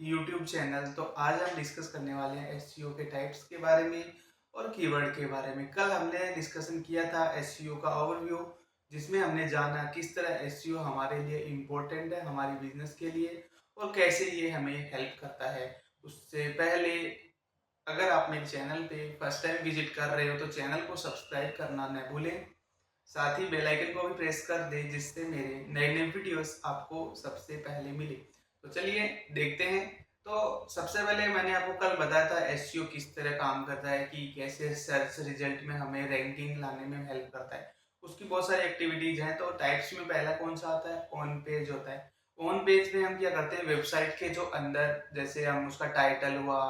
YouTube channel. तो आज हम डिस्कस करने वाले हैं एसईओ के टाइप्स के बारे में और कीवर्ड के बारे में। कल हमने डिस्कशन किया था एसईओ का ओवरव्यू, जिसमें हमने जाना किस तरह एसईओ हमारे लिए इम्पोर्टेंट है हमारी बिजनेस के लिए और कैसे ये हमें हेल्प करता है। उससे पहले अगर आप मेरे चैनल पे फर्स्ट टाइम विजिट कर रहे हो तो चैनल को सब्सक्राइब करना न भूलें। साथ ही बेल आइकन को भी प्रेस कर दें जिससे मेरे नए नए वीडियोस आपको सबसे पहले मिले। तो चलिए देखते हैं। तो सबसे पहले मैंने आपको कल बताया था एसईओ किस तरह काम करता है, कि कैसे सर्च रिजल्ट में हमें रैंकिंग लाने में हेल्प करता है। उसकी बहुत सारी एक्टिविटीज हैं। तो टाइप्स में पहला कौन सा आता है? ऑन पेज होता है। ऑन पेज में हम क्या करते हैं, वेबसाइट के जो अंदर जैसे हम उसका टाइटल हुआ,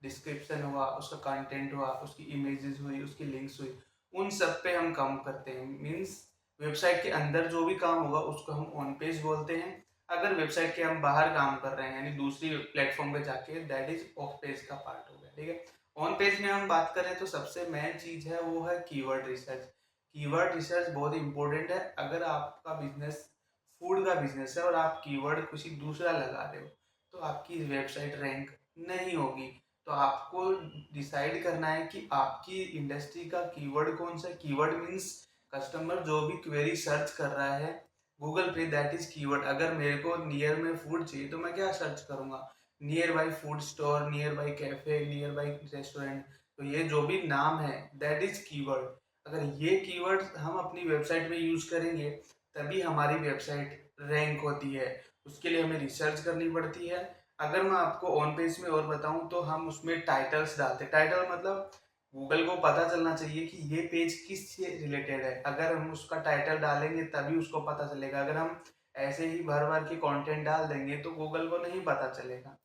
डिस्क्रिप्शन हुआ, उसका कंटेंट हुआ, उसकी इमेजेस हुई, उसकी लिंक्स हुई, उन सब पे हम काम करते हैं। मीन्स वेबसाइट के अंदर जो भी काम होगा उसको हम ऑन पेज बोलते हैं। अगर वेबसाइट के हम बाहर काम कर रहे हैं यानी दूसरी प्लेटफॉर्म पे जाके, दैट इज ऑफ पेज का पार्ट हो गया। ठीक है। ऑन पेज में हम बात करें तो सबसे मेन चीज है वो है कीवर्ड रिसर्च। कीवर्ड रिसर्च बहुत इंपॉर्टेंट है। अगर आपका बिजनेस फूड का बिजनेस है और आप कीवर्ड किसी दूसरा लगा रहे हो तो आपकी वेबसाइट रैंक नहीं होगी। तो आपको डिसाइड करना है कि आपकी इंडस्ट्री का कीवर्ड कौन सा है। कीवर्ड मीन्स कस्टमर जो भी क्वेरी सर्च कर रहा है गूगल पे, दैट इज कीवर्ड। अगर मेरे को नियर में फूड चाहिए तो मैं क्या सर्च करूंगा? Near by food store, near by cafe, near by restaurant. तो ये जो भी नाम है दैट इज कीवर्ड। अगर ये कीवर्ड हम अपनी वेबसाइट में यूज करेंगे तभी हमारी वेबसाइट रैंक होती है। उसके लिए हमें रिसर्च करनी पड़ती है। अगर मैं आपको ऑन पेज में और बताऊं तो हम उसमें टाइटल्स डालते हैं। टाइटल मतलब गूगल को पता चलना चाहिए कि ये पेज किस से रिलेटेड है। अगर हम उसका टाइटल डालेंगे तभी उसको पता चलेगा। अगर हम ऐसे ही भर भर के कंटेंट डाल देंगे तो गूगल को नहीं पता चलेगा।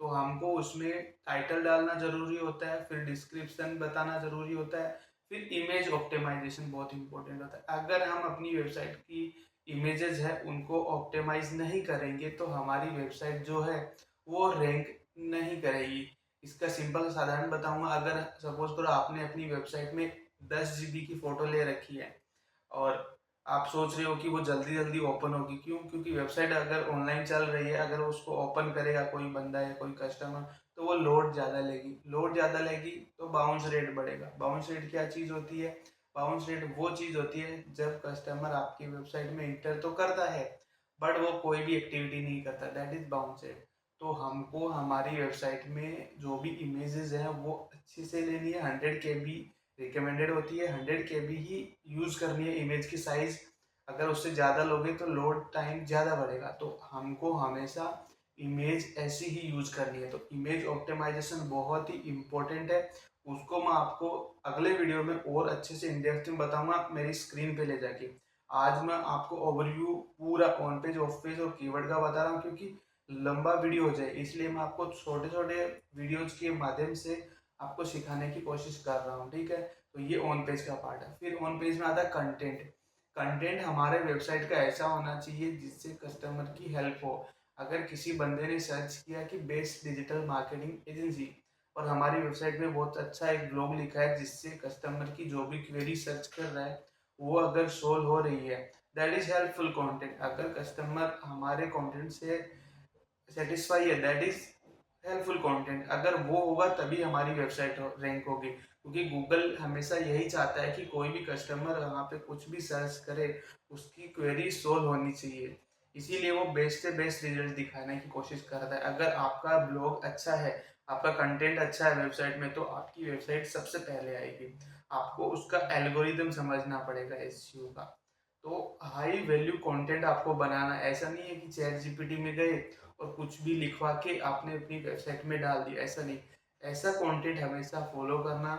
तो हमको उसमें टाइटल डालना जरूरी होता है, फिर डिस्क्रिप्शन बताना जरूरी होता है, फिर इमेज ऑप्टिमाइजेशन बहुत इंपॉर्टेंट होता है। अगर हम अपनी वेबसाइट की इमेजेस है उनको ऑप्टिमाइज नहीं करेंगे तो हमारी वेबसाइट जो है वो रैंक नहीं करेगी। इसका सिंपल साधारण बताऊंगा। अगर सपोज करो आपने अपनी वेबसाइट में 10 GB की फोटो ले रखी है और आप सोच रहे हो कि वो जल्दी जल्दी ओपन होगी, क्यों? क्योंकि वेबसाइट अगर ऑनलाइन चल रही है, अगर उसको ओपन करेगा कोई बंदा या कोई कस्टमर तो वो लोड ज़्यादा लेगी। लोड ज़्यादा लेगी तो बाउंस रेट बढ़ेगा। बाउंस रेट क्या चीज़ होती है? बाउंस रेट वो चीज़ होती है जब कस्टमर आपकी वेबसाइट में इंटर तो करता है बट वो कोई भी एक्टिविटी नहीं करता, दैट इज बाउंस रेट। तो हमको हमारी वेबसाइट में जो भी इमेजेस हैं वो अच्छे से लेनी है। 100 KB रिकमेंडेड होती है। 100 KB ही यूज करनी है। इमेज की साइज अगर उससे ज़्यादा लोगे तो लोड टाइम ज़्यादा बढ़ेगा। तो हमको हमेशा इमेज ऐसी ही यूज करनी है। तो इमेज ऑप्टिमाइजेशन बहुत ही इम्पोर्टेंट है। उसको मैं आपको अगले वीडियो में और अच्छे से इन डेप्थ में बताऊंगा मेरी स्क्रीन पे ले जाके। आज मैं आपको ओवरव्यू पूरा ऑन पेज, ऑफ पेज और कीवर्ड का बता रहा हूँ, क्योंकि लंबा वीडियो हो जाए इसलिए मैं आपको छोटे छोटे वीडियोज के माध्यम से आपको सिखाने की कोशिश कर रहा हूँ। ठीक है। तो ये ऑन पेज का पार्ट है। फिर ऑन पेज में आता है कंटेंट। कंटेंट हमारे वेबसाइट का ऐसा होना चाहिए जिससे कस्टमर की हेल्प हो। अगर किसी बंदे ने सर्च किया कि बेस्ट डिजिटल मार्केटिंग एजेंसी और हमारी वेबसाइट में बहुत अच्छा एक ब्लॉग लिखा है जिससे कस्टमर की जो भी क्वेरी सर्च कर रहा है वो अगर सोल्व हो रही है, दैट इज हेल्पफुल कंटेंट। अगर कस्टमर हमारे कंटेंट से सेटिस्फाई है, दैट इज हेल्पफुल कंटेंट। अगर वो होगा तभी हमारी वेबसाइट रैंक होगी, क्योंकि गूगल हमेशा यही चाहता है कि कोई भी कस्टमर वहाँ पे कुछ भी सर्च करे उसकी क्वेरी सोल्व होनी चाहिए। इसीलिए वो बेस्ट से बेस्ट रिजल्ट दिखाने की कोशिश करता है। अगर आपका ब्लॉग अच्छा है, आपका कंटेंट अच्छा है वेबसाइट में, तो आपकी वेबसाइट सबसे पहले आएगी। आपको उसका एल्गोरिदम समझना पड़ेगा एसईओ का। तो हाई वैल्यू कंटेंट आपको बनाना, ऐसा नहीं है कि चैट जीपीटी में गए और कुछ भी लिखवा के आपने अपनी वेबसाइट में डाल दिया, ऐसा नहीं। ऐसा कंटेंट हमेशा फॉलो करना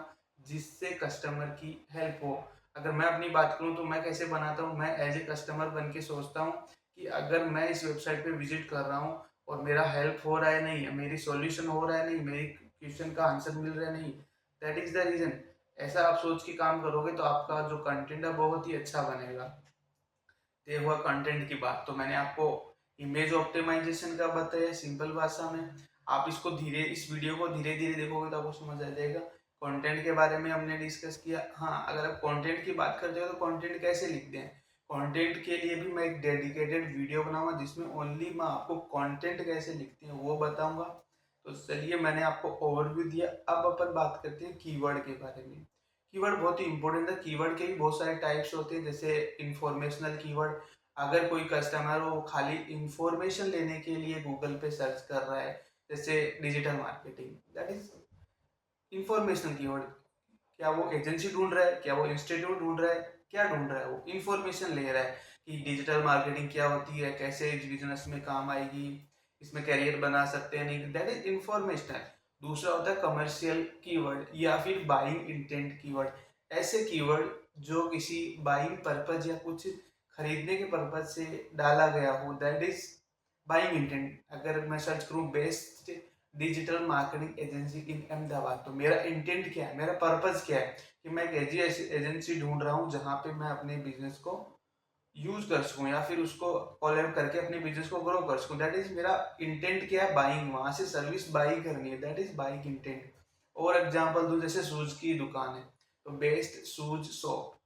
जिससे कस्टमर की हेल्प हो। अगर मैं अपनी बात करूं तो मैं कैसे बनाता हूं, मैं एज ए कस्टमर बन के सोचता हूं कि अगर मैं इस वेबसाइट पे विजिट कर रहा हूं और मेरा हेल्प हो रहा है नहीं, मेरी सॉल्यूशन हो रहा है नहीं, मेरी क्वेश्चन का आंसर मिल रहा है नहीं, दैट इज द रीजन। ऐसा आप सोच के काम करोगे तो आपका जो कंटेंट है बहुत ही अच्छा बनेगा। ये हुआ कंटेंट की बात। तो मैंने आपको इमेज ऑप्टिमाइजेशन का बताया सिंपल भाषा में। आप इसको धीरे, इस वीडियो को धीरे धीरे देखोगे तो आपको समझ आ जाएगा। कंटेंट के बारे में हमने डिस्कस किया। हाँ, अगर आप कंटेंट की बात करते हो तो कंटेंट कैसे लिखते हैं, कंटेंट के लिए भी मैं एक डेडिकेटेड वीडियो बनाऊंगा जिसमें ओनली मैं आपको कंटेंट कैसे लिखते हैं वो बताऊंगा। तो चलिए मैंने आपको ओवरव्यू दिया, अब अपन बात करते हैं कीवर्ड के बारे में। कीवर्ड बहुत ही इंपॉर्टेंट है। कीवर्ड के भी बहुत सारे टाइप्स होते हैं, जैसे इंफॉर्मेशनल कीवर्ड। अगर कोई कस्टमर वो खाली इंफॉर्मेशन लेने के लिए गूगल पे सर्च कर रहा है, जैसे digital marketing, that is informational keyword. क्या वो एजेंसी ढूंढ रहा है, क्या वो इंस्टीट्यूट ढूंढ रहा है, क्या ढूंढ रहा है, वो इंफॉर्मेशन ले रहा है कि डिजिटल मार्केटिंग क्या होती है, कैसे इस बिजनेस में काम आएगी, इसमें करियर बना सकते हैं नहीं, दैट इज इंफॉर्मेशनल। दूसरा होता है कमर्शियल कीवर्ड या फिर बाइंग इंटेंट कीवर्ड। ऐसे कीवर्ड जो किसी बाइंग पर्पज या कुछ खरीदने के पर्पज से डाला गया हो, दैट इज बाइंग इंटेंट। अगर मैं सर्च करूँ बेस्ट डिजिटल मार्केटिंग एजेंसी इन अहमदाबाद, तो मेरा इंटेंट क्या है, मेरा पर्पज क्या है कि मैं एक ऐसी एजेंसी ढूंढ रहा हूँ जहाँ पे मैं अपने बिजनेस को यूज कर सकूँ या फिर उसको कोलैब करके अपने बिजनेस को ग्रो कर सकूँ। दैट इज मेरा इंटेंट क्या है, बाइंग, वहां से सर्विस बाई करनी है, दैट इज बाइंग इंटेंट। और एग्जांपल दूं, जैसे शूज की दुकान है तो best shoes shop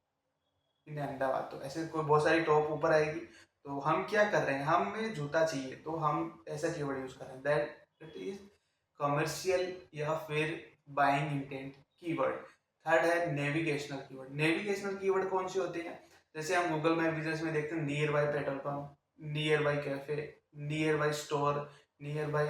in Ahmedabad, तो ऐसे कोई बहुत सारी टॉप ऊपर आएगी। तो हम क्या कर रहे हैं, हमें जूता चाहिए तो हम ऐसा कीवर्ड यूज कर रहे हैं, दैट इज कमर्शियल या फिर बाइंग इंटेंट कीवर्ड। थर्ड है नेविगेशनल कीवर्ड। नेविगेशनल कीवर्ड कौन से होते हैं, जैसे हम गूगल मैप बिजनेस में देखते हैं near by petrol pump, near by cafe, near by store, near by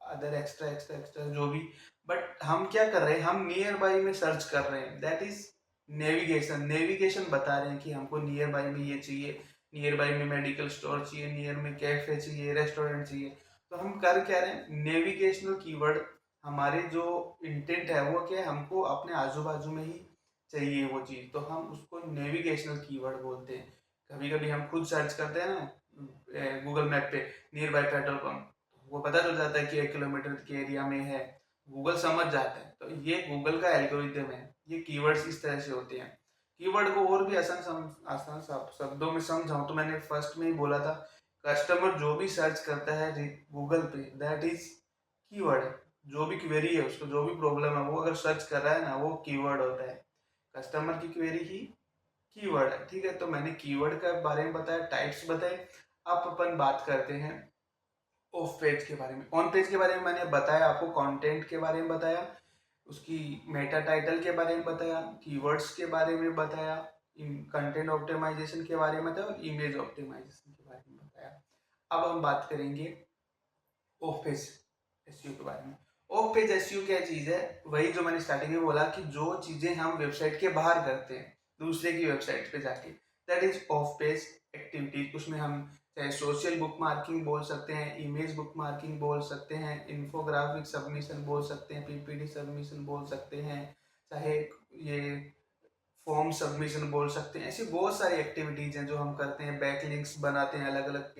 other extra extra extra जो भी। बट हम क्या कर रहे हैं, हम नियर बाय में सर्च कर रहे हैं, दैट इज नेविगेशन। नेविगेशन बता रहे हैं कि हमको नियर बाय में ये चाहिए, नियर बाय में मेडिकल स्टोर चाहिए, नियर में कैफे चाहिए, रेस्टोरेंट चाहिए। तो हम कर क्या रहे हैं, नेविगेशनल कीवर्ड। हमारे जो इंटेंट है वो क्या है, हमको अपने आजू बाजू में ही चाहिए वो चीज़, तो हम उसको नेविगेशनल कीवर्ड बोलते हैं। कभी कभी हम खुद सर्च करते हैं ना गूगल मैप पे नियर बाय पेट्रोल पंप, वो पता चल जाता है कि 1 किलोमीटर के एरिया में है, गूगल समझ जाता है। तो ये गूगल का एल्गोरिथम है, ये कीवर्ड्स इस तरह से होते हैं। कीवर्ड को और भी आसान शब्दों में समझाऊं तो मैंने फर्स्ट में ही बोला था, कस्टमर जो भी सर्च करता है गूगल पे, दैट इज कीवर्ड है। जो भी क्वेरी है, उसको जो भी प्रॉब्लम है, वो अगर सर्च कर रहा है ना, वो कीवर्ड होता है। कस्टमर की क्वेरी ही कीवर्ड है, ठीक है। तो मैंने कीवर्ड के बारे में बताया, टाइप्स बताए। अब अपन बात करते हैं ऑफ पेज के बारे में। ऑन पेज के बारे में मैंने बताया आपको, कंटेंट के बारे में बताया, उसकी मेटा टाइटल के बारे में बताया, कीवर्ड्स के बारे में बताया, कंटेंट ऑप्टिमाइजेशन के बारे में बताया और इमेज ऑप्टिमाइजेशन के बारे में बताया। अब हम बात करेंगे ऑफ पेज एसईओ के बारे में। ऑफ पेज एसईओ क्या चीज़ है, वही जो मैंने स्टार्टिंग में बोला कि जो चीज़ें हम वेबसाइट के बाहर करते हैं दूसरे की वेबसाइट पे जाके, that is of page activities. उसमें हम चाहे सोशल बुक मार्किंग बोल सकते हैं, इमेज बुक मार्किंग बोल सकते हैं, इन्फोग्राफिक सबमिशन बोल सकते हैं, पीपीटी सबमिशन बोल सकते हैं, चाहे ये फॉर्म सबमिशन बोल सकते हैं। ऐसी बहुत सारी एक्टिविटीज हैं जो हम करते हैं, बैकलिंक्स बनाते हैं अलग अलग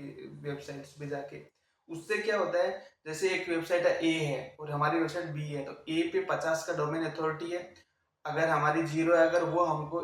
वेबसाइट्स पे जाके। उससे क्या होता है, जैसे एक वेबसाइट ए है और हमारी वेबसाइट बी है, तो ए पे 50 का डोमेन अथॉरिटी है, अगर हमारी 0 है, अगर वो हमको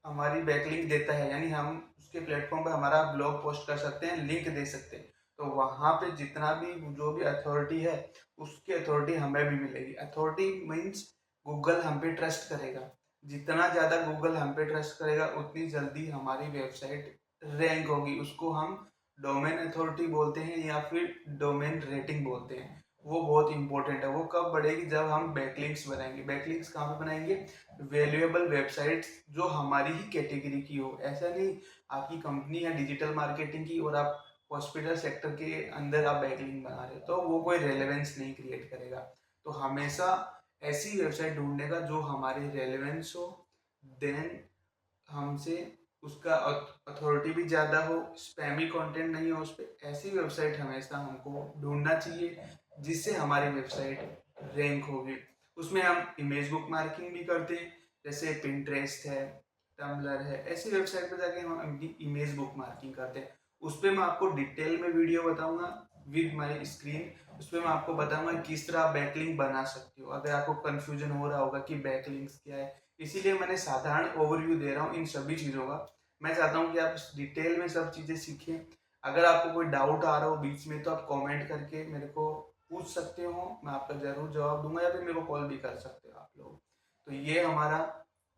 हमारी बैकलिंक देता है, यानी हम उसके प्लेटफॉर्म पे हमारा ब्लॉग पोस्ट कर सकते हैं, लिंक दे सकते हैं, तो वहाँ पे जितना भी जो भी अथॉरिटी है उसकी अथॉरिटी हमें भी मिलेगी। अथॉरिटी मीन्स गूगल हम पे ट्रस्ट करेगा। जितना ज़्यादा गूगल हम पे ट्रस्ट करेगा उतनी जल्दी हमारी वेबसाइट रैंक होगी। उसको हम डोमेन अथॉरिटी बोलते हैं या फिर डोमेन रेटिंग बोलते हैं। वो बहुत इंपॉर्टेंट है। वो कब बढ़ेगी, जब हम बैकलिंक्स बनाएंगे। बैकलिंक्स कहाँ पे बनाएंगे, वैल्यूएबल वेबसाइट्स जो हमारी ही कैटेगरी की हो। ऐसा नहीं आपकी कंपनी है डिजिटल मार्केटिंग की और आप हॉस्पिटल सेक्टर के अंदर आप बैकलिंक बना रहे हो, तो वो कोई रेलेवेंस नहीं क्रिएट करेगा। तो हमेशा ऐसी वेबसाइट ढूंढने का जो हमारी रेलेवेंस हो, देन हमसे उसका अथॉरिटी भी ज़्यादा हो, स्पैमी कंटेंट नहीं हो उस पर। ऐसी वेबसाइट हमेशा हमको ढूंढना चाहिए जिससे हमारी वेबसाइट रैंक होगी। उसमें हम इमेज बुक मार्किंग भी करते हैं, जैसे पिंटरेस्ट है, टम्बलर है, ऐसी वेबसाइट पर जाके हम अपनी इमेज बुक मार्किंग करते हैं। उस पर मैं आपको डिटेल में वीडियो बताऊंगा विद माई स्क्रीन। उस पर मैं आपको बताऊंगा किस तरह आप बैकलिंक बना सकते हो, अगर आपको कंफ्यूजन हो रहा होगा कि बैकलिंक्स क्या है। इसीलिए मैंने साधारण ओवरव्यू दे रहा हूँ इन सभी चीज़ों का। मैं चाहता हूँ कि आप डिटेल में सब चीज़ें सीखें। अगर आपको कोई डाउट आ रहा हो बीच में तो आप कमेंट करके मेरे को पूछ सकते हो, मैं आपका ज़रूर जवाब दूंगा, या फिर मेरे को कॉल भी कर सकते हो आप लोग। तो ये हमारा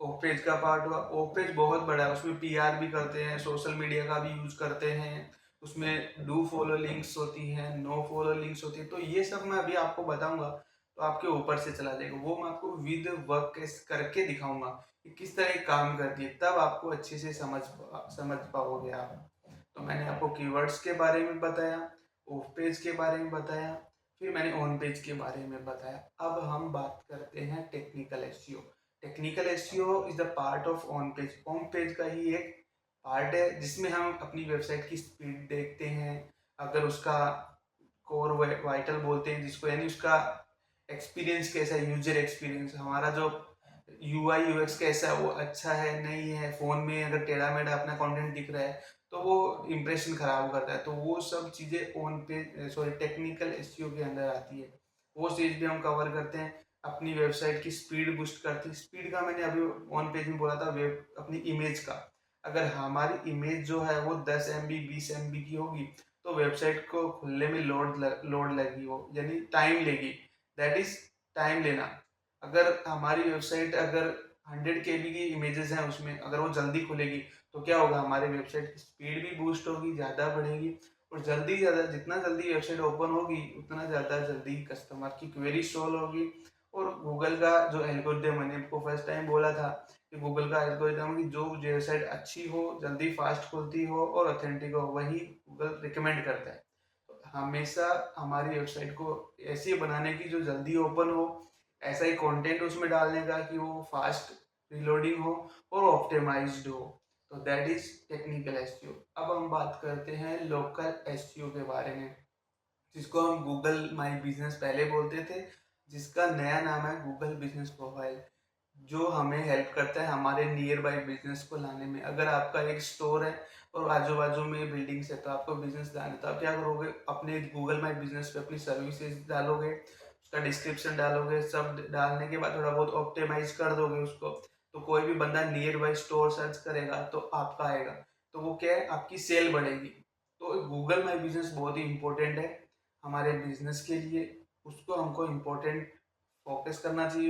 ऑफ पेज का पार्ट हुआ। ऑफ पेज बहुत बड़ा है, उसमें पीआर भी करते हैं, सोशल मीडिया का भी यूज करते हैं, उसमें डू फॉलो लिंक्स होती हैं, नो फॉलो लिंक्स होती है, तो ये सब मैं अभी आपको बताऊंगा तो आपके ऊपर से चला जाएगा। वो मैं आपको विद वर्क करके दिखाऊंगा कि किस तरह ये काम करती है, तब आपको अच्छे से समझ पाओगे आप। तो मैंने आपको कीवर्ड्स के बारे में बताया, ऑफ पेज के बारे में बताया, फिर मैंने ऑन पेज के बारे में बताया। अब हम बात करते हैं technical SEO. Technical SEO is the part of on page. On page का ही एक पार्ट है जिसमें हम अपनी वेबसाइट की स्पीड देखते हैं, अगर उसका कोर वाइटल बोलते हैं जिसको, यानी उसका एक्सपीरियंस कैसा है, यूजर एक्सपीरियंस, हमारा जो यूआई यूएक्स कैसा है, वो अच्छा है नहीं है, फ़ोन में अगर टेढ़ा मेढ़ा अपना कंटेंट दिख रहा है तो वो इंप्रेशन खराब करता है। तो वो सब चीज़ें ऑन पेज टेक्निकल एसईओ के अंदर आती है, वो चीज़ भी हम कवर करते हैं। अपनी वेबसाइट की स्पीड बूस्ट करती है। स्पीड का मैंने अभी ऑन पेज में बोला था, वेब अपनी इमेज का, अगर हमारी इमेज जो है वो 10 MB 20 MB की होगी तो वेबसाइट को खुलने में लोड लगी हो, यानी टाइम लेगी, दैट इज टाइम लेना। अगर हमारी वेबसाइट अगर 100 KB की इमेजेस हैं उसमें, अगर वो जल्दी खुलेगी तो क्या होगा, हमारे वेबसाइट की स्पीड भी बूस्ट होगी, ज़्यादा बढ़ेगी, और जल्दी ज़्यादा जितना जल्दी वेबसाइट ओपन होगी उतना ज़्यादा जल्दी कस्टमर की क्वेरी सॉल्व होगी। और गूगल का जो एल्गोरिथम, मैंने आपको फर्स्ट टाइम बोला था कि गूगल का एल्गोरिथम की जो वेबसाइट अच्छी हो, जल्दी फास्ट खुलती हो और ऑथेंटिक हो, वही गूगल रिकमेंड करता है। तो हमेशा हमारी वेबसाइट को ऐसी बनाने की जो जल्दी ओपन हो, ऐसा ही कंटेंट उसमें डालने का कि वो फास्ट रिलोडिंग हो और ऑप्टिमाइज्ड हो। तो दैट इज टेक्निकल एसईओ। अब हम बात करते हैं लोकल एसईओ के बारे में, जिसको हम गूगल माई बिजनेस पहले बोलते थे, जिसका नया नाम है गूगल बिजनेस प्रोफाइल, जो हमें हेल्प करता है हमारे नियर बाई बिजनेस को लाने में। अगर आपका एक स्टोर है और आजू बाजू में बिल्डिंग्स है तो आपको बिजनेस लाना है, तो आप क्या करोगे, अपने गूगल माई बिजनेस पे अपनी सर्विसेज डालोगे, उसका डिस्क्रिप्शन डालोगे, सब डालने के बाद थोड़ा बहुत ऑप्टिमाइज कर दोगे उसको, तो कोई भी बंदा नियर बाई स्टोर सर्च करेगा तो आपका आएगा, तो वो क्या है, आपकी सेल बढ़ेगी। तो गूगल माई बिजनेस बहुत ही इंपॉर्टेंट है हमारे बिजनेस के लिए, उसको हमको इम्पोर्टेंट फोकस करना चाहिए,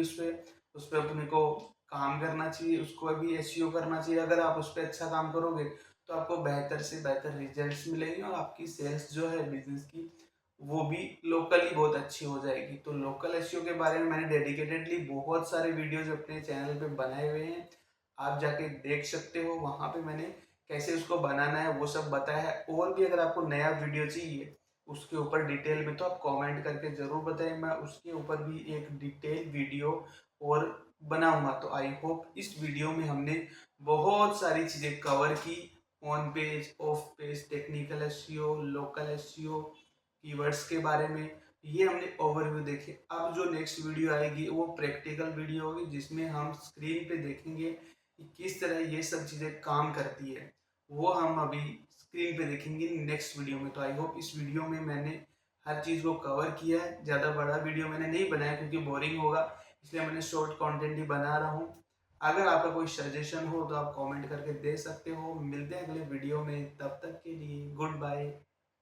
उस पर अपने को काम करना चाहिए, उसको भी एसईओ करना चाहिए। अगर आप उस पर अच्छा काम करोगे तो आपको बेहतर से बेहतर रिजल्ट्स मिलेंगे और आपकी सेल्स जो है बिजनेस की वो भी लोकली बहुत अच्छी हो जाएगी। तो लोकल एसईओ के बारे में मैंने डेडिकेटेडली बहुत सारे वीडियोज अपने चैनल पे बनाए हुए हैं, आप जाके देख सकते हो, वहाँ पे मैंने कैसे उसको बनाना है वो सब बताया है। और भी अगर आपको नया वीडियो चाहिए उसके ऊपर डिटेल में, तो आप कमेंट करके ज़रूर बताएं, मैं उसके ऊपर भी एक डिटेल वीडियो और बनाऊंगा। तो आई होप इस वीडियो में हमने बहुत सारी चीज़ें कवर की, on page, of page, technical SEO, local SEO, keywords के बारे में, ये हमने ओवरव्यू देखे। अब जो नेक्स्ट वीडियो आएगी वो प्रैक्टिकल वीडियो होगी, जिसमें हम स्क्रीन पे देखेंगे कि किस तरह ये सब चीज़ें काम करती है, वो हम अभी स्क्रीन पे देखेंगे नेक्स्ट वीडियो में। तो आई होप इस वीडियो में मैंने हर चीज़ को कवर किया है। ज़्यादा बड़ा वीडियो मैंने नहीं बनाया क्योंकि बोरिंग होगा, इसलिए मैंने शॉर्ट कंटेंट ही बना रहा हूँ। अगर आपका कोई सजेशन हो तो आप कमेंट करके दे सकते हो। मिलते हैं अगले वीडियो में, तब तक के लिए गुड बाय।